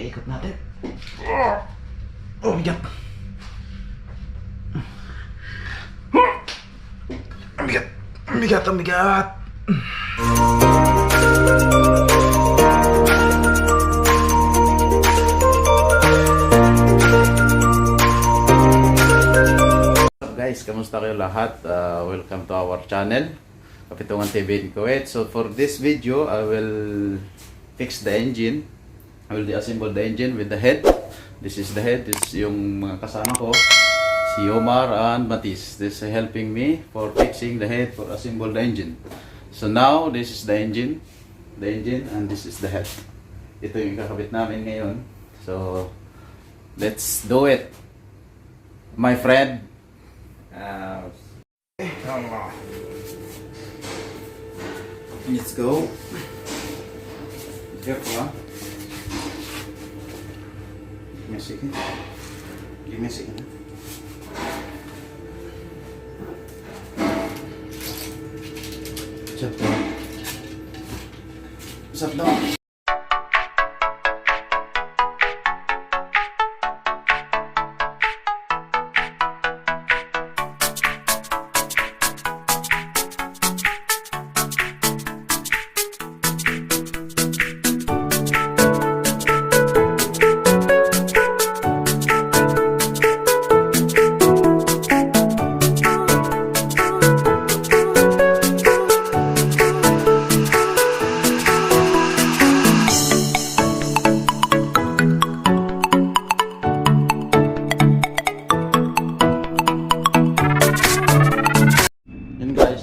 ikot natin. Oh, bigat. Bigat. Bigat, ang bigat. Guys, kamusta kayo lahat? Welcome to our channel, Kapitungan TV in Kuwait. So for this video, I will fix the engine. I will deassemble the engine with the head. This is the head. This is yung mga kasama ko, si Omar and Matis. This is helping me for fixing the head, for assemble the engine. So now, this is the engine, and this is the head. Ito yung kakabit namin ngayon. So let's do it, my friend. Let's go. Careful, huh? Give me a second. Give me a second. What's up, dog? What's up, dog?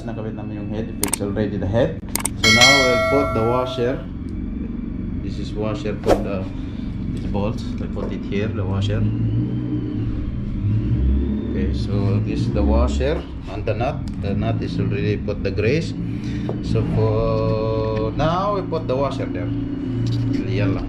Nakabit naman yung head, fix already the head. So now we'll put the washer. This is washer for the this bolt. I put it here, the washer. Okay, so this is the washer and the nut. The nut is already put the grease. So for now we put the washer there. Yan lang.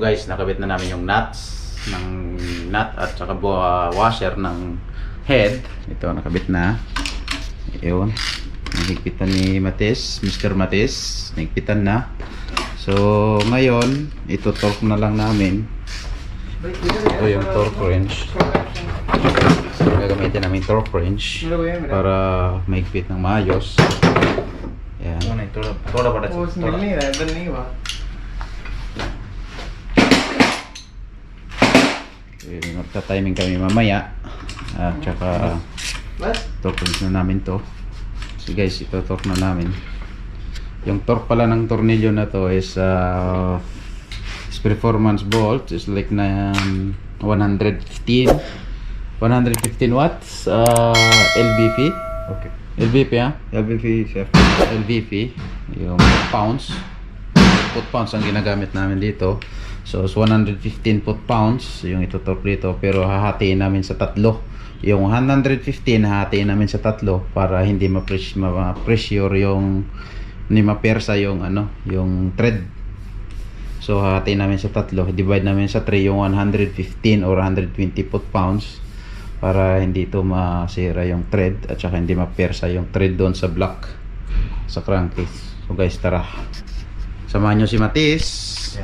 Guys, nakabit na namin yung nuts ng nut at saka washer ng head. Ito, nakabit na. Ayun, nahigpitan ni Matis, Mr. Matis, nahigpitan na. So ngayon, ito torque na lang namin. Ito yung torque wrench. So gagamitin namin torque wrench para mahigpit ng maayos. Ayan. Magta-timing kami mamaya at saka torque na namin to. So guys, ito torque na namin. Yung torque pala ng tornilyo na to is performance bolt is like na 115 watts LVP. Okay. LVP, ha? LVP, sir. LVP yung pounds, foot-pounds ang ginagamit namin dito. So 115 foot-pounds yung itutorque dito, pero hahatiin namin sa tatlo. Yung 115 hahatiin namin sa tatlo para hindi ma-pressure yung hindi ma-persa yung yung thread. So hahatiin namin sa tatlo, divide namin sa 3 yung 115 or 120 foot-pounds para hindi ito masira yung thread at saka hindi ma-persa yung thread doon sa block sa crankcase. So guys, tara. Samahan nyo si Matis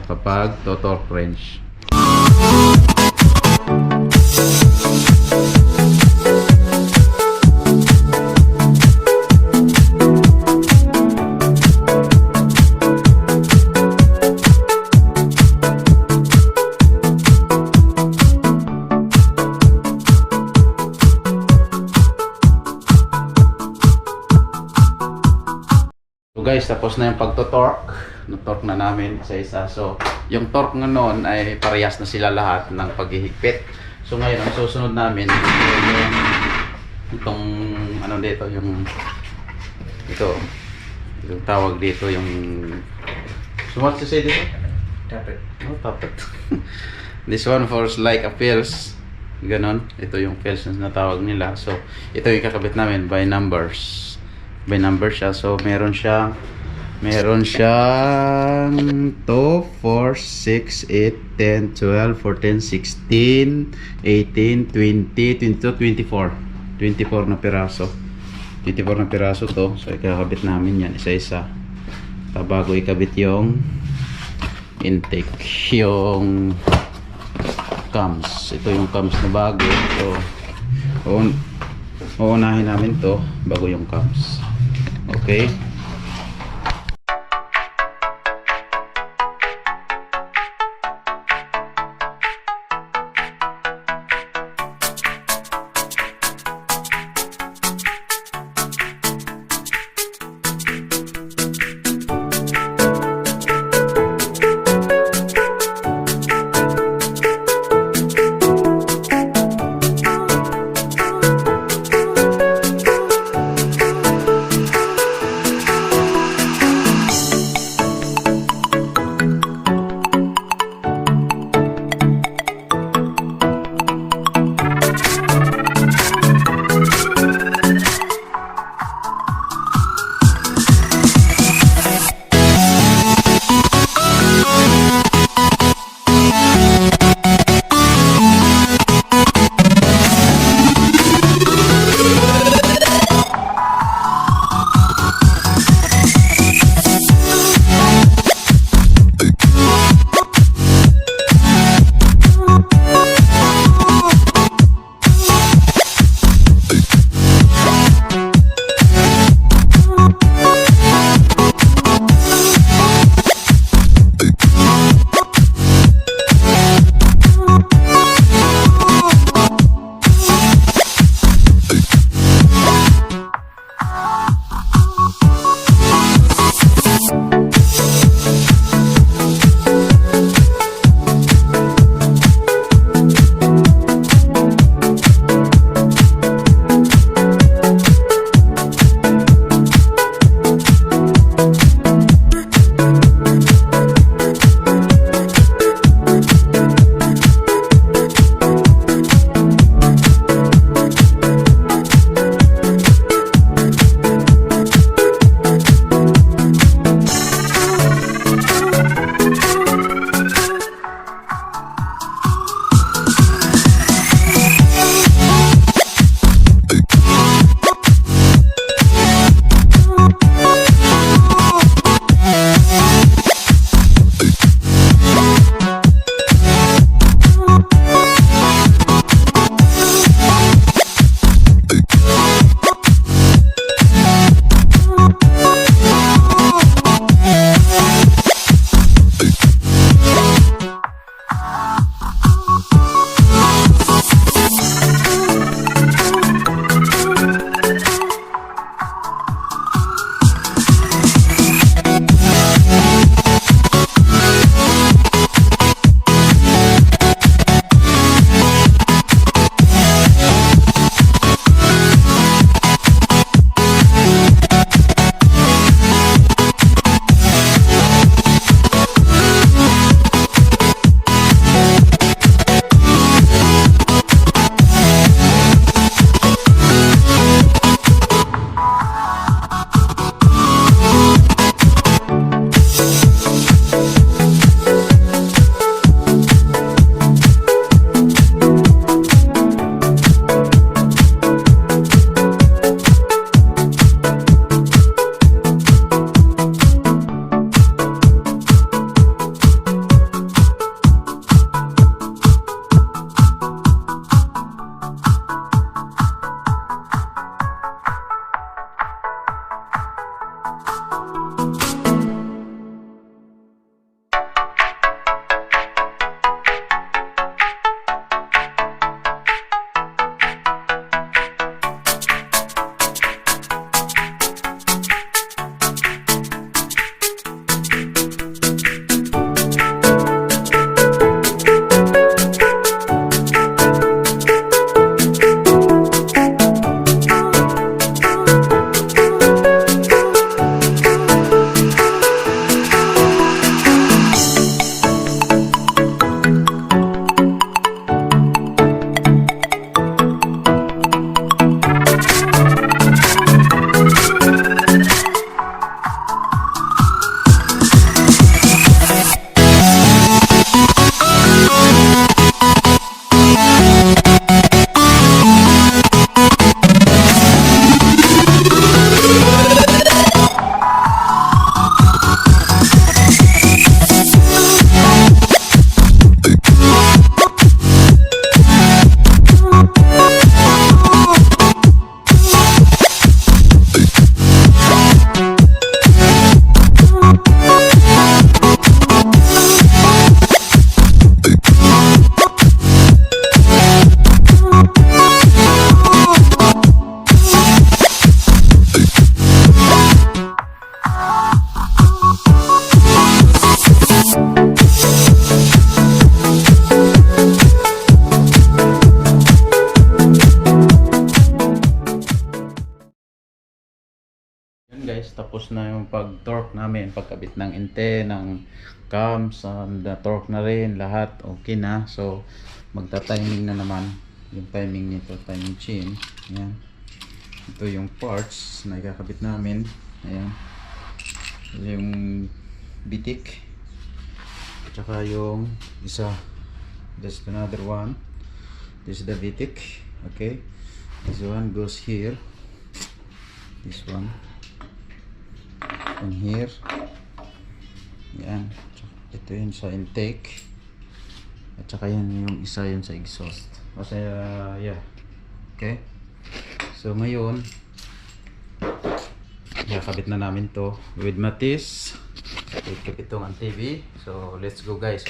kapag torque wrench. So guys, tapos na yung pagto-torque. Na-torque na namin isa-isa. So yung torque nga noon ay parehas na sila lahat ng paghihigpit. So ngayon, ang susunod namin yung itong ano dito, yung yung tawag dito, yung so what's to say dito? Tappet. Oh, tappet. This one for like a pills. Ganon. Ito yung pills na tawag nila. So ito yung kakabit namin by numbers. By number siya. So meron siyang 2, 4, 6, 8, 10, 12, 14, 16, 18, 20, 22, 24. 24 na piraso. 24 na piraso to. So ikakabit namin yan isa-isa. Bago ikabit yung intake, yung cams. Ito yung cams na bago. So uunahin namin to bago yung cams. Okay. tapos na yung pag-torque namin, pagkabit ng inte, ng cams, na-torque na rin, lahat okay na. So magta-timing na naman, yung timing nito, timing chain. Ayan. Ito yung parts na ikakabit namin. Ayan. Yung bitik. Tsaka yung isa. This is another one. This is the bitik. Okay. This one goes here. This one. And here. Ayan. Ito yun sa intake. At saka yan yung isa yun sa exhaust. Kasi yeah. Okay. So ngayon, kakabit na namin to with Matis, with Kapitungan TV. So let's go guys.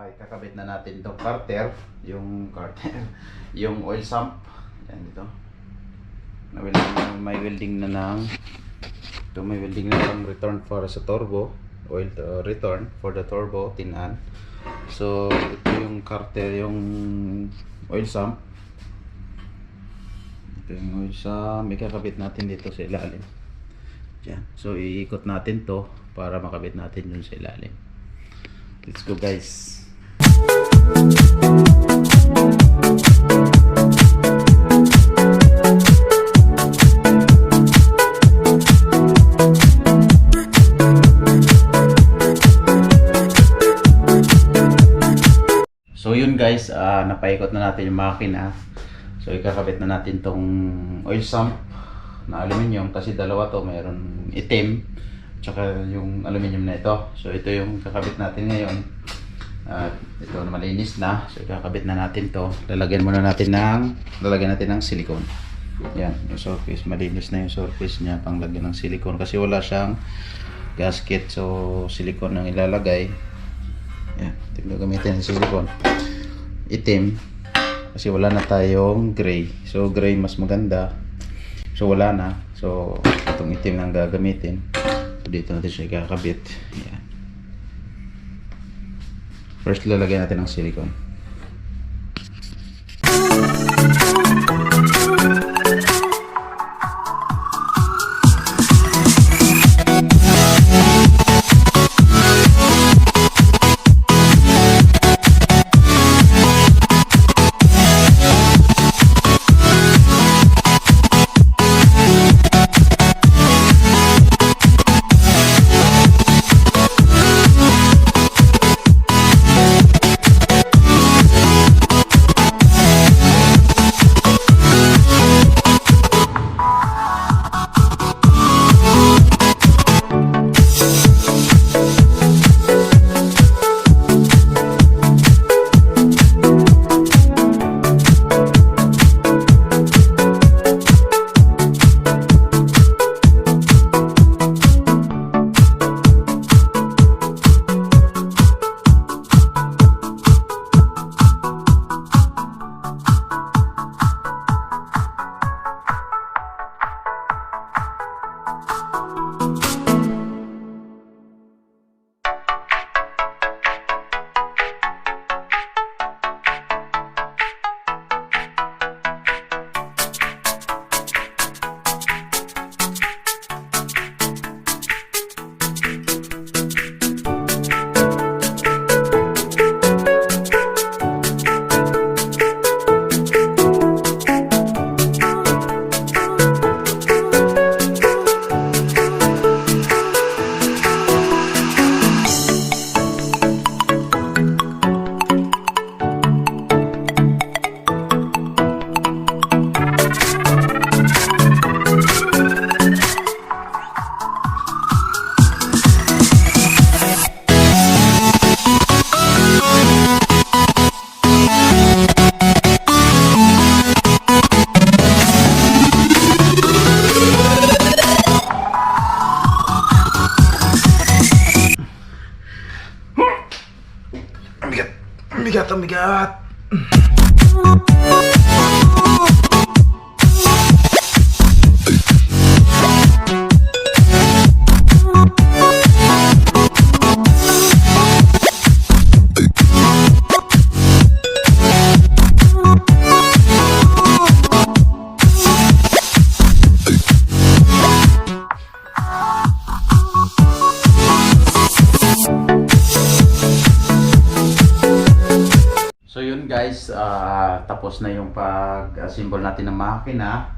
Ikakabit na natin itong carter, yung oil sump. Yan dito. May welding na ng may welding na ng return for sa turbo, oil return for the turbo tinan. So ito yung carter, yung oil sump. Ito yung oil sump, ikakabit natin dito sa ilalim. Yan. So iikot natin to para makabit natin dun sa ilalim. Let's go guys. So yun guys, napaikot na natin yung makina. So ikakabit na natin tong oil sump na aluminum, kasi dalawa to, mayroon itim tsaka yung aluminum na ito. So ito yung kakabit natin ngayon. Ito na malinis na. So ikakabit na natin to. Lalagyan natin ng silicone. Yan, yung surface, malinis na yung surface niya, pang lagyan ng silicone kasi wala siyang gasket. So silicone ang ilalagay. Yan, tingnan, gamitin ng silicone. Itim kasi wala na tayong gray. So gray mas maganda. So wala na. So itong itim ang gagamitin. So dito natin siya ikakabit. Yan. First lalagyan natin ng silicone. Bigat ang bigat. So yun guys, tapos na yung pag-assemble natin ng makina.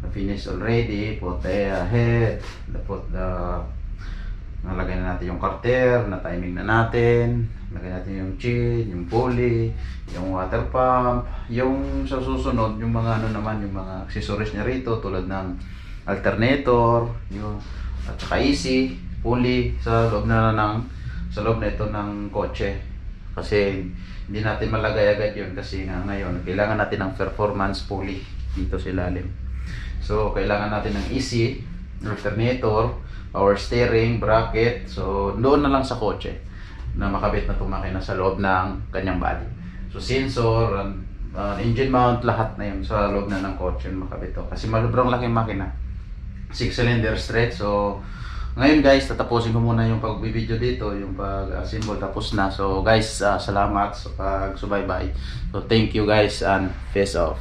Finish already. Put the head, nalagay na natin yung carter, na timing na natin. Lagay natin yung chain, yung pulley, yung water pump. Yung sa susunod, yung mga ano naman, yung mga accessories niya rito tulad ng alternator, yung at saka easy, pulley sa loob na ito ng kotse. Kasi hindi natin malagay agad yun kasi ngayon kailangan natin ng performance pulley dito sa ilalim. So kailangan natin ng easy, alternator, power steering, bracket. So doon na lang sa kotse na makabit na itong makina sa loob ng kanyang body. So sensor, engine mount, lahat na yun sa loob na ng kotse makabit to. Kasi sobrang laking makina, 6 cylinder straight. So ngayon guys, tatapusin ko muna yung pag-video dito, yung pag-assemble tapos na. So guys, salamat sa pag-subaybay. So thank you guys and peace off.